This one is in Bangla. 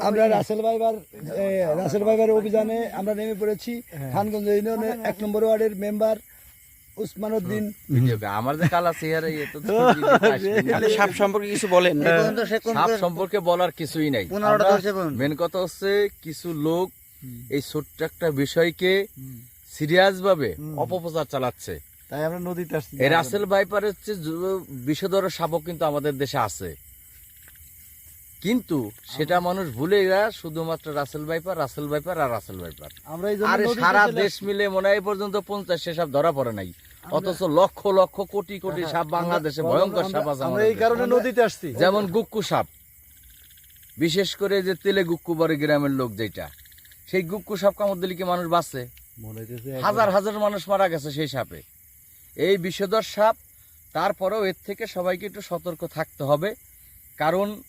আমরা রাসেল ভাইবার অভিযানে আমরা নেমে পড়েছি। খানগঞ্জ ইউনিয়নের 1 নম্বর ওয়ার্ডের মেম্বার উসমান উদ্দিন। আমার যে কালা চেহারা সাপ সম্পর্কে কিছু বলেন। সাপ সম্পর্কে বলার কিছুই নাই। মেন কথা হচ্ছে কিছু লোক এই ছোট্ট একটা বিষয়কে সিরিয়াস ভাবে অপপ্রচার চালাচ্ছে। তাই আমরা নদীতে আসছি। এই রাসেল ভাইপার হচ্ছে বিষধর সাপও কিন্তু আমাদের দেশে আছে, কিন্তু সেটা মানুষ ভুলে গেছে শুধুমাত্র রাসেল ভাইপার আর রাসেল ভাইপার। আরে সারা দেশ মিলে মনে হয় পর্যন্ত 50 সাপ ধরা পড়ে নাই, অথচ লক্ষ লক্ষ কোটি কোটি সাপ বাংলাদেশে ভয়ঙ্কর সাপ আছে। আমরা এই কারণে নদীতে আসছি। যেমন গুক্কু সাপ, বিশেষ করে যে তেলে গুক্কু বড় গ্রামের লোক যেটা, সেই গুক্কু সাপ কামড় দিলে কি মানুষ বাঁচে? হাজার হাজার মানুষ মারা গেছে সেই সাপে। এই বিষধর সাপ, তারপরেও এর থেকে সবাইকে একটু সতর্ক থাকতে হবে, কারণ